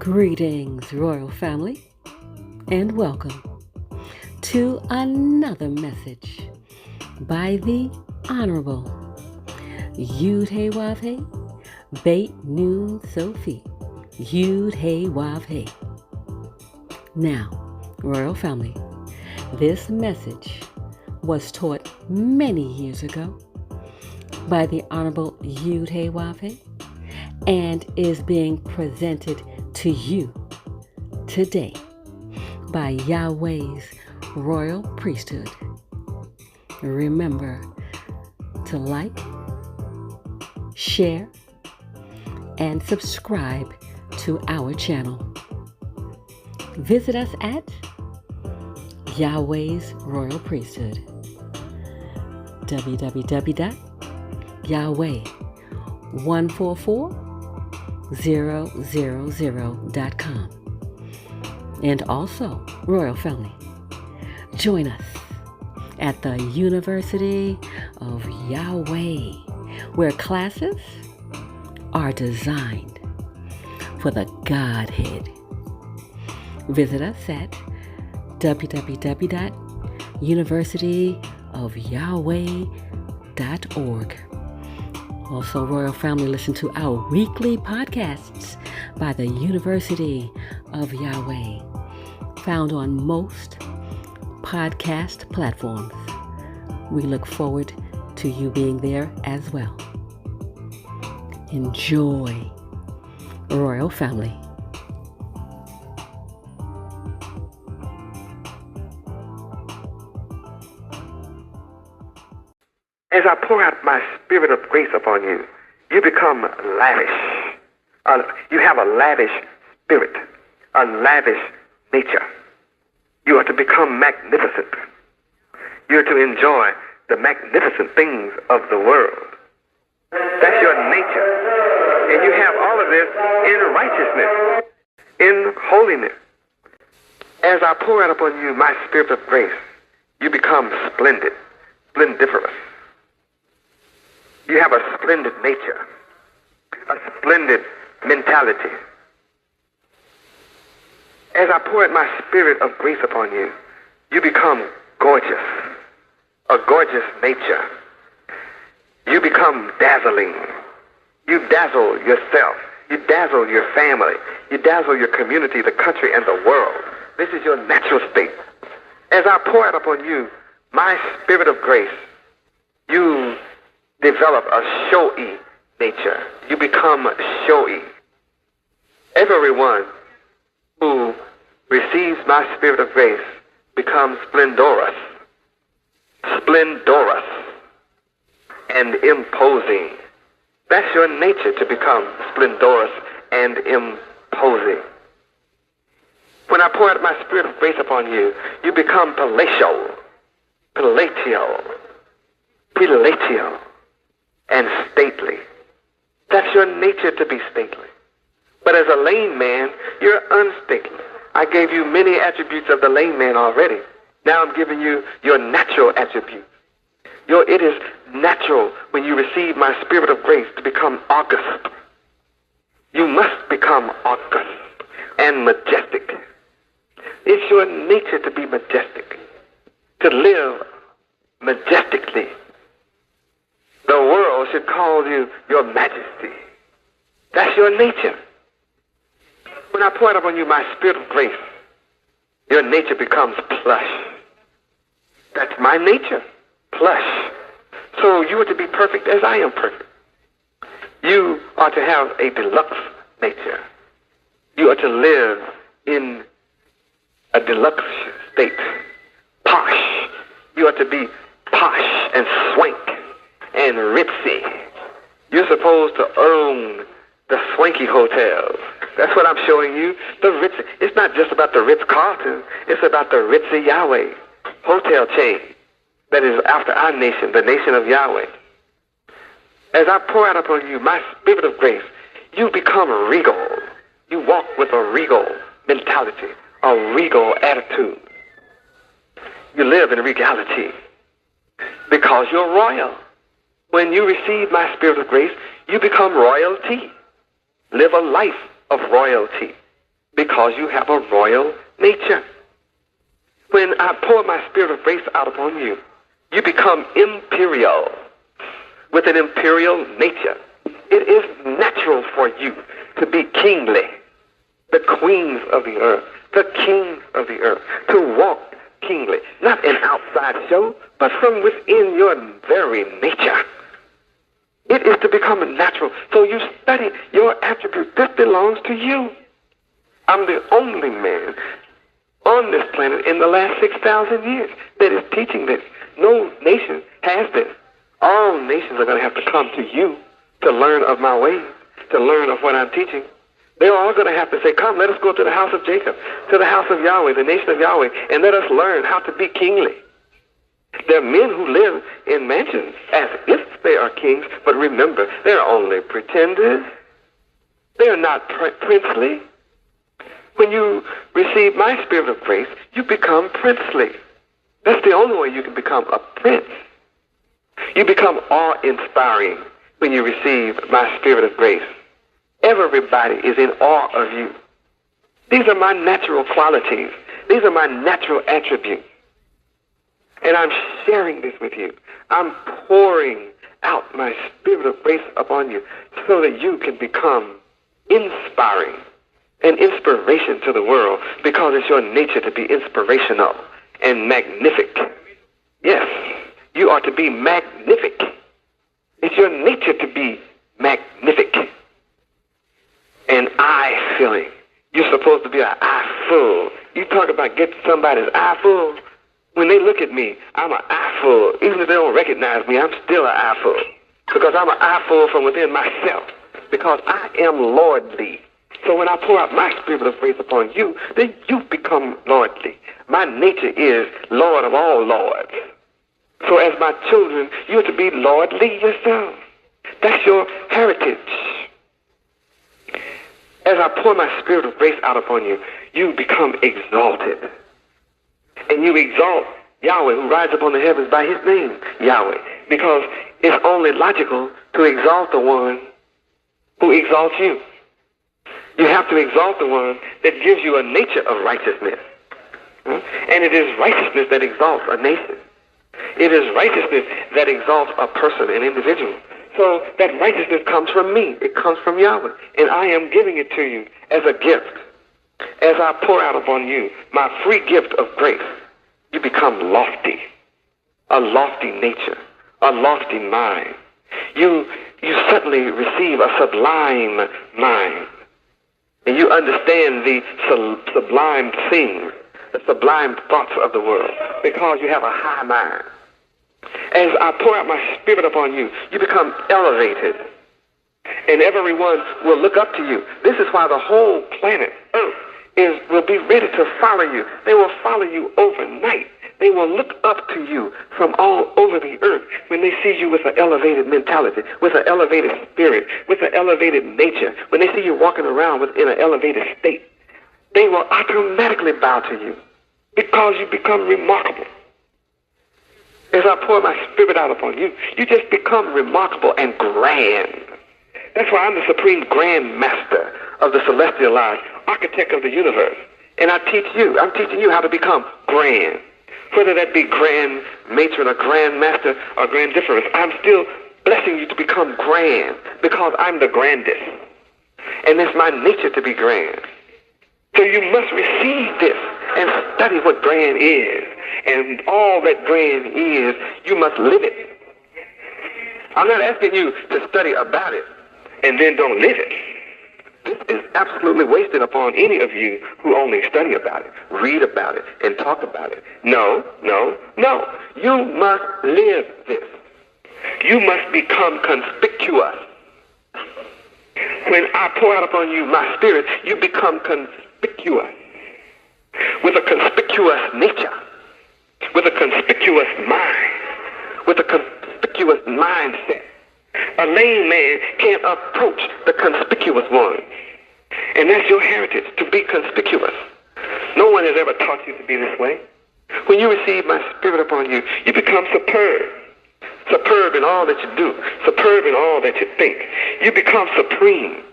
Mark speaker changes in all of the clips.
Speaker 1: Greetings, royal family, and welcome to another message by the Honorable Yahweh Beit Nun Sophie Yahweh. Now, royal family, this message was taught many years ago by the Honorable Yahweh and is being presented to you today by Yahweh's royal priesthood. Remember to like, share, and subscribe to our channel. Visit us at Yahweh's royal priesthood, www.yahweh144000.com. And also, royal family, join us at the University of Yahweh, where classes are designed for the Godhead. Visit us at www.universityofyahweh.org. Also, royal family, listen to our weekly podcasts by the University of Yahweh, found on most podcast platforms. We look forward to you being there as well. Enjoy, royal family.
Speaker 2: As I pour out my spirit of grace upon you, you become lavish. You have a lavish spirit, a lavish nature. You are to become magnificent. You are to enjoy the magnificent things of the world. That's your nature. And you have all of this in righteousness, in holiness. As I pour out upon you my spirit of grace, you become splendid, splendiferous. You have a splendid nature, a splendid mentality. As I pour out my spirit of grace upon you, you become gorgeous, a gorgeous nature. You become dazzling. You dazzle yourself. You dazzle your family. You dazzle your community, the country, and the world. This is your natural state. As I pour out upon you my spirit of grace, you develop a showy nature. You become showy. Everyone who receives my spirit of grace becomes splendorous, and imposing. That's your nature, to become splendorous and imposing. When I pour out my spirit of grace upon you, you become palatial, and stately. That's your nature, to be stately. But as a lame man, you're unstately. I gave you many attributes of the lame man already. Now I'm giving you your natural attributes. It is natural when you receive my spirit of grace to become august. You must become august and majestic. It's your nature to be majestic, to live majestically. The world should call you your majesty. That's your nature. When I pour out upon you my spirit of grace, your nature becomes plush. That's my nature, plush. So you are to be perfect as I am perfect. You are to have a deluxe nature. You are to live in a deluxe state, posh. You are to be posh and swank and ritzy. You're supposed to own the swanky hotels. That's what I'm showing you, the ritzy. It's not just about the Ritz-Carlton. It's about the ritzy Yahweh hotel chain that is after our nation, the nation of Yahweh. As I pour out upon you my spirit of grace, you become regal. You walk with a regal mentality, a regal attitude. You live in regality because you're royal. When you receive my spirit of grace, you become royalty. Live a life of royalty. because you have a royal nature. When I pour my spirit of grace out upon you, you become imperial with an imperial nature. It is natural for you to be kingly, the queens of the earth, the kings of the earth, to walk kingly, not an outside show, but from within your very nature. It is to become natural. So you study your attributes. This belongs to you. I'm the only man on this planet in the last 6,000 years that is teaching this. No nation has this. All nations are going to have to come to you to learn of my ways, to learn of what I'm teaching. They're all going to have to say, come, let us go to the house of Jacob, to the house of Yahweh, the nation of Yahweh, and let us learn how to be kingly. There are men who live in mansions as if they are kings, but remember, they're only pretenders. They're not princely. When you receive my spirit of grace, you become princely. That's the only way you can become a prince. You become awe-inspiring when you receive my spirit of grace. Everybody is in awe of you. These are my natural qualities. These are my natural attributes. And I'm sharing this with you. I'm pouring out my spirit of grace upon you so that you can become inspiring, an inspiration to the world, because it's your nature to be inspirational and magnific. Yes, you are to be magnific. It's your nature to be magnific. And eye-filling. You're supposed to be an eye full. You talk about get somebody's eye full. When they look at me, I'm an eye full. Even if they don't recognize me, I'm still an eye full. Because I'm an eye full from within myself. Because I am lordly. So when I pour out my spirit of grace upon you, then you become lordly. My nature is Lord of all lords. So as my children, you're to be lordly yourself. That's your heritage. As I pour my spirit of grace out upon you, you become exalted. And you exalt Yahweh, who rides upon the heavens, by his name, Yahweh. Because it's only logical to exalt the one who exalts you. You have to exalt the one that gives you a nature of righteousness. And it is righteousness that exalts a nation. It is righteousness that exalts a person, an individual. So that righteousness comes from me. It comes from Yahweh. And I am giving it to you as a gift. As I pour out upon you my free gift of grace, you become lofty. A lofty nature. A lofty mind. You suddenly receive a sublime mind. And you understand the sublime things, the sublime thoughts of the world, because you have a high mind. As I pour out my spirit upon you, you become elevated. And everyone will look up to you. This is why the whole planet, Earth, will be ready to follow you. They will follow you overnight. They will look up to you from all over the earth when they see you with an elevated mentality, with an elevated spirit, with an elevated nature. When they see you walking around in an elevated state, they will automatically bow to you because you become remarkable. As I pour my spirit out upon you, you just become remarkable and grand. That's why I'm the supreme grand master of the celestial life, architect of the universe. And I'm teaching you how to become grand. Whether that be grand matron or grand master or grandiferous, I'm still blessing you to become grand because I'm the grandest. And it's my nature to be grand. So you must receive this and study what grand is. And all that grand is, you must live it. I'm not asking you to study about it and then don't live it. This is absolutely wasted upon any of you who only study about it, read about it, and talk about it. No. You must live this. You must become conspicuous. When I pour out upon you my spirit, you become conspicuous. With a conspicuous nature. With a conspicuous mind. With a conspicuous mindset. A lame man can't approach the conspicuous one. And that's your heritage, to be conspicuous. No one has ever taught you to be this way. When you receive my spirit upon you, you become superb. Superb in all that you do. Superb in all that you think. You become supreme.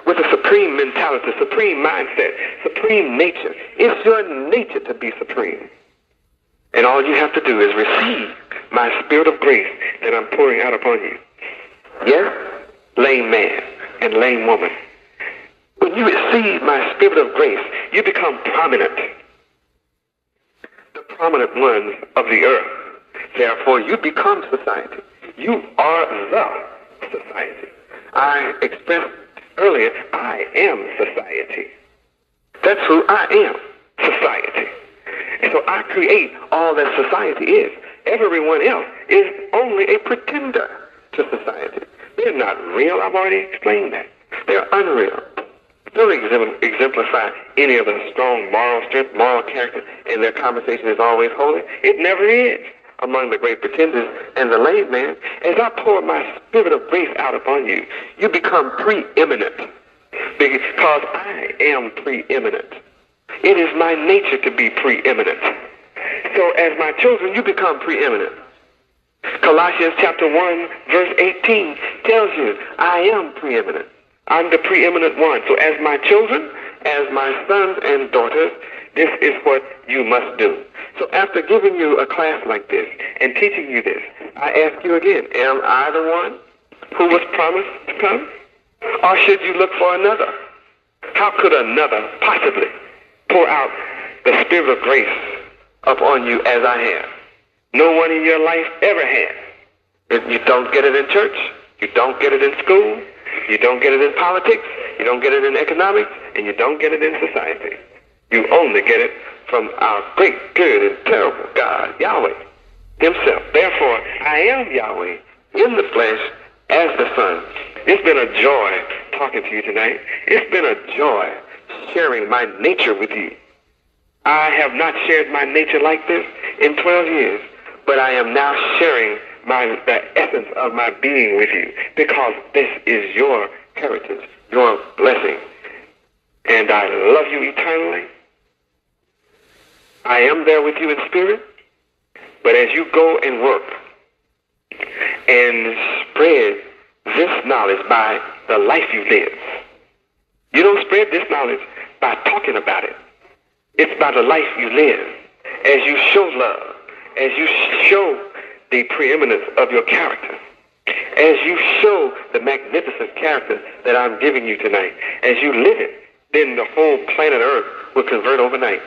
Speaker 2: with a supreme mentality, supreme mindset, supreme nature. It's your nature to be supreme. And all you have to do is receive my spirit of grace that I'm pouring out upon you. Yes, lame man and lame woman. When you receive my spirit of grace, you become prominent. The prominent ones of the earth. Therefore, you become society. You are the society. I expressed earlier, I am society. That's who I am, society. And so I create all that society is. Everyone else is only a pretender to society. They're not real. I've already explained that. They're unreal. Don't exemplify any of the strong moral strength, moral character, and their conversation is always holy. It never is among the great pretenders and the lame man. As I pour my spirit of grace out upon you, you become preeminent because I am preeminent. It is my nature to be preeminent. So as my children, you become preeminent. Colossians chapter 1, verse 18 tells you, I am preeminent. I'm the preeminent one. So as my children, as my sons and daughters, this is what you must do. So after giving you a class like this and teaching you this, I ask you again, am I the one who was promised to come? Or should you look for another? How could another possibly pour out the spirit of grace upon you as I have? No one in your life ever has. You don't get it in church. You don't get it in school. You don't get it in politics. You don't get it in economics. And you don't get it in society. You only get it from our great, good, and terrible God, Yahweh himself. Therefore, I am Yahweh in the flesh as the Son. It's been a joy talking to you tonight. It's been a joy sharing my nature with you. I have not shared my nature like this in 12 years, but I am now sharing the essence of my being with you because this is your heritage, your blessing. And I love you eternally. I am there with you in spirit, but as you go and work and spread this knowledge by the life you live, you don't spread this knowledge by talking about it. It's by the life you live. As you show love, as you show the preeminence of your character, as you show the magnificent character that I'm giving you tonight, as you live it, then the whole planet Earth will convert overnight.